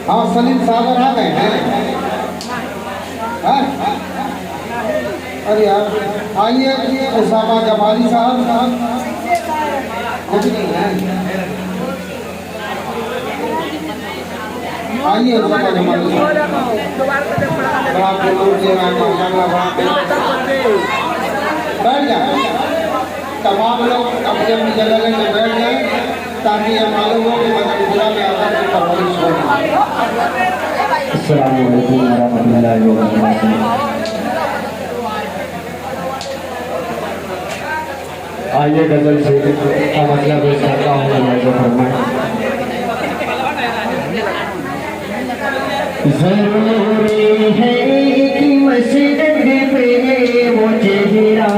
हाँ सलीम सागर आ गए हैं। अरे यार आइए उसामा जमाली साहब कुछ नहीं है। आइए उसामा जमाली बैठ जाए। तमाम लोग अपनी अपनी जगह लेकर बैठ जाए ताकि ये मालूम हो कि मदनपुरा में आकर की परवरिश हो। अस्सलाम वालेकुम रहमतुल्लाहि व बरकातुहू। आइए गजल से का मतलब पेश करता हूँ जो फरमाए। ज़रूरी है कि मस्जिद पे वो चेहरा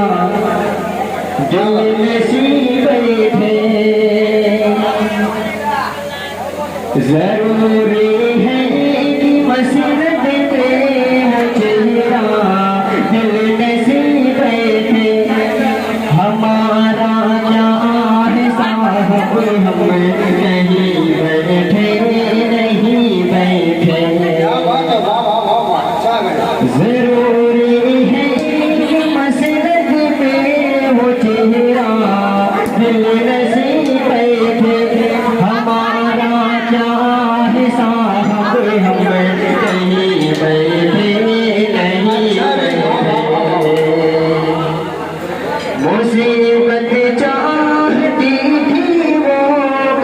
जो नसीब बैठे, ज़रूरी है कि मस्जिद पे वो चेहरा दिल नसीब बैठे। हमारा क्या है साहब हम नहीं बैठे नहीं बैठे। ज़रूरी है कि मस्जिद पे वो चेहरा दिल नसीब बैठे। हमारा क्या है साहब हम नहीं बैठे नहीं बैठे। मुसीबत चाहती थी वो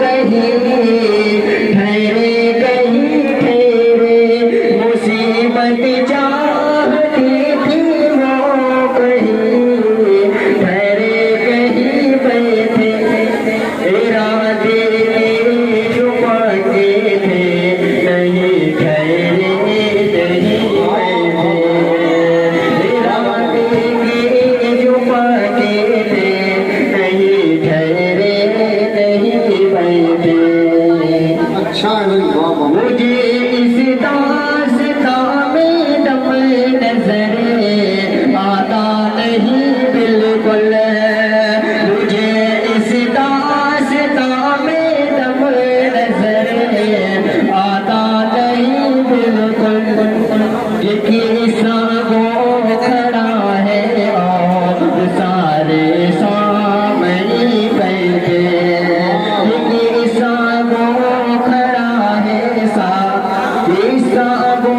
कहीं ठहरे कहीं ठहरे। मुसीबत चाहती थी वो कहीं ठहरे कहीं बैठे। इरादे छुपा के थे नहीं ठहरे नहीं बैठे। इरादे छुपा के थे नहीं ठहरे नहीं बैठे। अच्छा है मुझे इस दास्ता में दम नजर आता नहीं बिल्कुल। मुझे इस दास्ता में दम नजर आता नहीं बिल्कुल। लेकिन वो खड़ा है और सारे सामने बैठे। लेकिन वो खड़ा है वो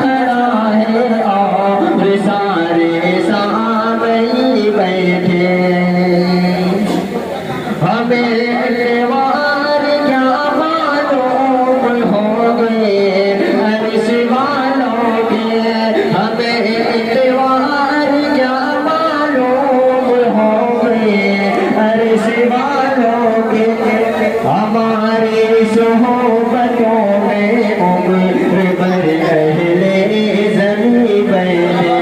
खड़ा है और सारे सामने बैठे। हमें अल्लाह क्या मालूम हो गए अर्श वालों के। हमें अल्लाह क्या मालूम हो गए अर्श वालों के। हमारे सोहबतों में उम्र भर अहले ज़मीं बैठे।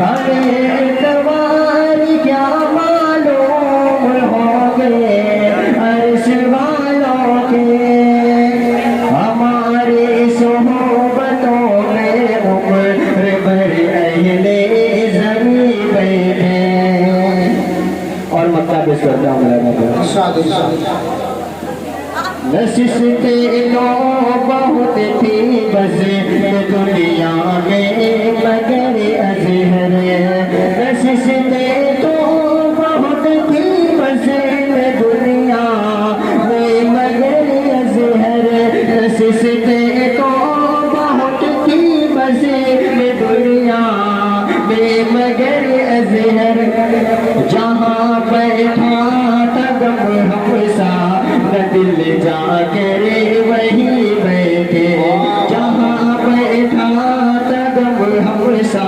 हमें इतवार क्या मालूम हो गए अर्श वालों के। हमारे सोहबतों में उम्र भर अहले ज़मीं बैठे। और मक्का पेश करता हूँ। नशिस्तें लो बहुत थी बस दुनिया में मगर अज़हर। नशिस्तें तो बहुत थी बस दुनिया में मगर अज़हर। नशिस्तें तो बहुत थी बस दुनिया में मगर अज़हर। जहाँ बैठा था गम हमसा न दिल जाकर वहीं बैठे। जहाँ बैठा था गम हमसा